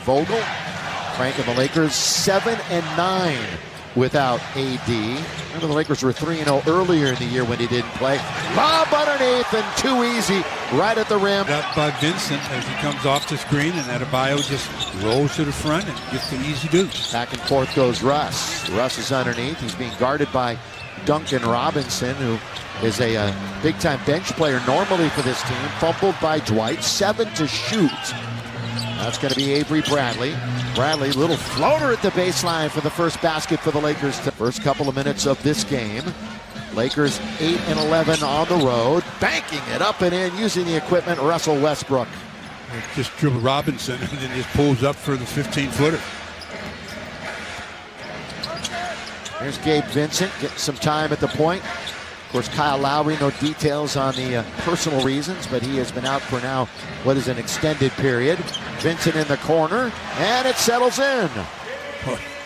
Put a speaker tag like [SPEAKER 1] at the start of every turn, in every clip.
[SPEAKER 1] Vogel. Frank and the Lakers 7-9 without AD. Remember, the Lakers were 3-0 earlier in the year when he didn't play. Lob underneath and too easy right at the rim.
[SPEAKER 2] Up by Vincent as he comes off the screen, and Adebayo just rolls to the front and gets the easy deuce.
[SPEAKER 1] Back and forth goes Russ. Russ is underneath. He's being guarded by Duncan Robinson, who is a big-time bench player normally for this team. Fumbled by Dwight. 7 to shoot. That's going to be Avery Bradley. Bradley, little floater at the baseline for the first basket for the Lakers. The first couple of minutes of this game. Lakers 8-11 on the road. Banking it up and in using the equipment. Russell Westbrook.
[SPEAKER 2] Just dribble Robinson and then just pulls up for the 15-footer.
[SPEAKER 1] Here's Gabe Vincent getting some time at the point. Of course, Kyle Lowry, no details on the personal reasons, but he has been out for now what is an extended period. Vincent in the corner, and it settles in.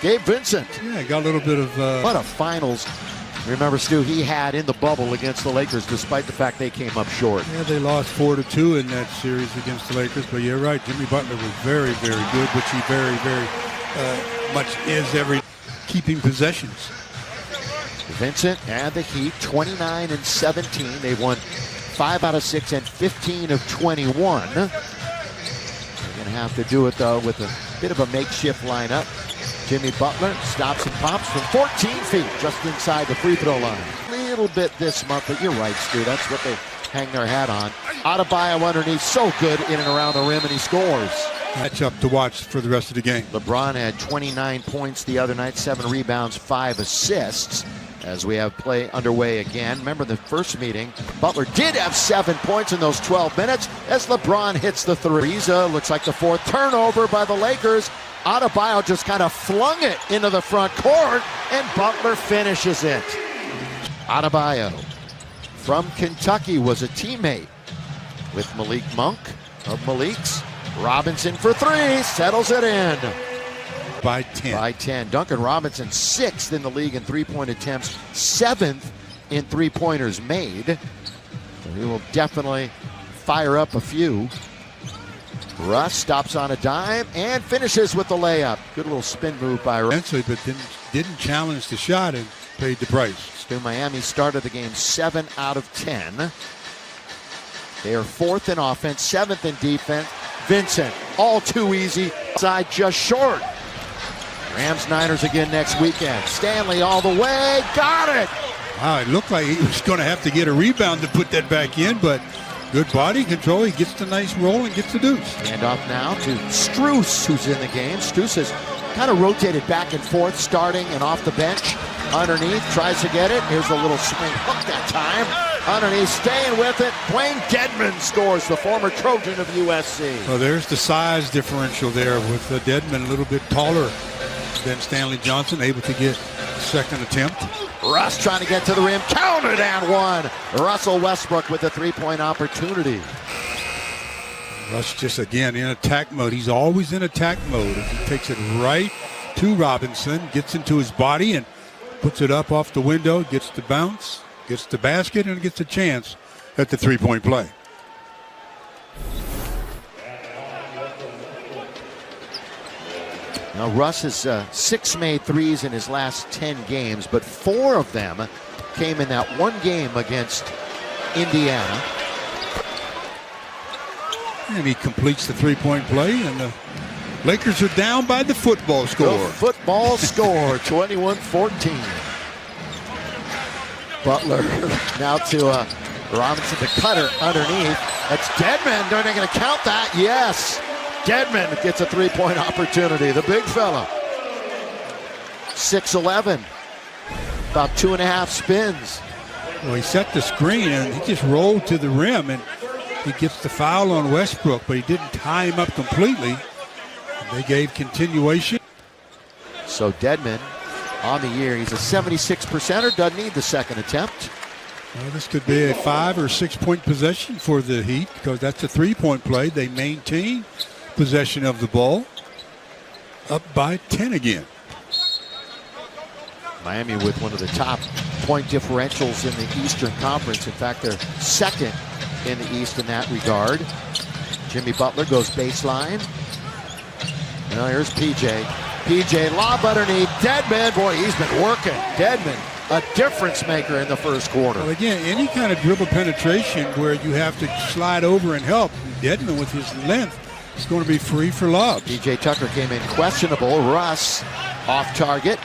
[SPEAKER 1] Gabe Vincent.
[SPEAKER 2] Yeah, got a little bit of...
[SPEAKER 1] What a finals. Remember, Stu, he had in the bubble against the Lakers, despite the fact they came up short.
[SPEAKER 2] Yeah, they lost 4-2 in that series against the Lakers, but you're right. Jimmy Butler was very, very good, which he very, very much is every keeping possessions.
[SPEAKER 1] Vincent and the Heat, 29-17. They won 5 out of 6 and 15 of 21. They're going to have to do it, though, with a bit of a makeshift lineup. Jimmy Butler stops and pops from 14 feet, just inside the free throw line. A little bit this month, but you're right, Stu. That's what they hang their hat on. Adebayo underneath, so good in and around the rim, and he scores.
[SPEAKER 2] Matchup to watch for the rest of the game.
[SPEAKER 1] LeBron had 29 points the other night, 7 rebounds, 5 assists. As we have play underway again. Remember the first meeting, Butler did have 7 points in those 12 minutes as LeBron hits the three. Looks like the 4th turnover by the Lakers. Adebayo just kind of flung it into the front court, and Butler finishes it. Adebayo from Kentucky was a teammate with Malik Monk of Malik's. Robinson for 3, settles it in.
[SPEAKER 2] By 10.
[SPEAKER 1] Duncan Robinson 6th in the league in three-point attempts, 7th in three-pointers made. So he will definitely fire up a few. Russ stops on a dime and finishes with the layup. Good little spin move by Russ.
[SPEAKER 2] But didn't challenge the shot and paid the price.
[SPEAKER 1] Stu, Miami started the game 7 out of 10. They are 4th in offense, 7th in defense. Vincent, all too easy, side just short. Rams-Niners again next weekend. Stanley all the way, got it!
[SPEAKER 2] Wow, it looked like he was going to have to get a rebound to put that back in, but good body control. He gets the nice roll and gets the deuce.
[SPEAKER 1] Handoff now to Strus, who's in the game. Strus has kind of rotated back and forth, starting and off the bench. Underneath, tries to get it. Here's a little swing hook that time. Underneath, staying with it. Dwayne Dedmon scores, the former Trojan of USC.
[SPEAKER 2] Well, there's the size differential there with Dedmon a little bit taller than Stanley Johnson, able to get a second attempt.
[SPEAKER 1] Russ trying to get to the rim, counted and one. Russell Westbrook with a three-point opportunity.
[SPEAKER 2] Russ just again in attack mode. He's always in attack mode. He takes it right to Robinson, gets into his body and puts it up off the window, gets the bounce, gets the basket, and gets a chance at the three-point play.
[SPEAKER 1] Now Russ has 6 made threes in his last 10 games, but 4 of them came in that one game against Indiana.
[SPEAKER 2] And he completes the three-point play, and the Lakers are down by the football score.
[SPEAKER 1] The football score, 21-14. Butler now to Robinson, the cutter underneath. That's Dedmon. Are they going to count that? Yes. Dedmon gets a three-point opportunity. The big fella. 6'11". About 2.5 spins.
[SPEAKER 2] Well, he set the screen, and he just rolled to the rim, and he gets the foul on Westbrook, but he didn't tie him up completely. They gave continuation.
[SPEAKER 1] So Dedmon on the year, he's a 76%er, doesn't need the second attempt.
[SPEAKER 2] Well, this could be a 5 or 6 point possession for the Heat because that's a three-point play. They maintain possession of the ball, up by 10 again.
[SPEAKER 1] Miami with one of the top point differentials in the Eastern Conference. In fact, they're second in the East in that regard. Jimmy Butler goes baseline. Now here's PJ. PJ lob underneath. Deadman, boy, he's been working. Deadman, a difference maker in the first quarter.
[SPEAKER 2] Well, again, any kind of dribble penetration where you have to slide over and help, Deadman with his length is going to be free for lobs.
[SPEAKER 1] PJ Tucker came in questionable. Russ off target.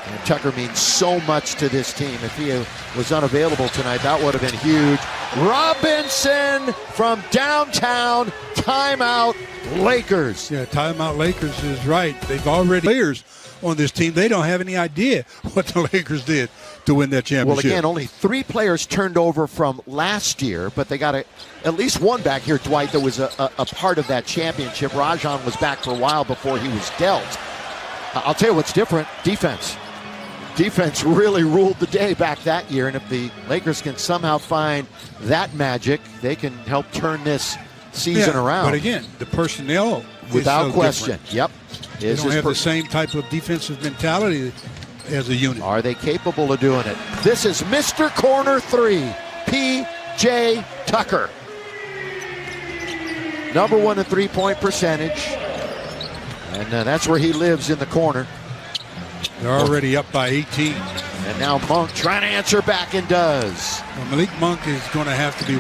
[SPEAKER 1] And Tucker means so much to this team. If he was unavailable tonight, that would have been huge. Robinson from downtown. Timeout, Lakers.
[SPEAKER 2] Yeah, timeout Lakers is right. They've already players on this team. They don't have any idea what the Lakers did to win that championship.
[SPEAKER 1] Well, again, only 3 players turned over from last year, but they got at least one back here, Dwight, that was a part of that championship. Rajon was back for a while before he was dealt. I'll tell you what's different, defense. Defense really ruled the day back that year, and if the Lakers can somehow find that magic, they can help turn this season around.
[SPEAKER 2] But again, the personnel
[SPEAKER 1] without
[SPEAKER 2] is so
[SPEAKER 1] question.
[SPEAKER 2] different.
[SPEAKER 1] Yep.
[SPEAKER 2] They don't have the same type of defensive mentality as a unit.
[SPEAKER 1] Are they capable of doing it? This is Mr. Corner 3, P.J. Tucker. Number 1 in three-point percentage. And that's where he lives, in the corner.
[SPEAKER 2] They're already up by 18.
[SPEAKER 1] And now Monk trying to answer back, and does.
[SPEAKER 2] Well, Malik Monk is going to have to be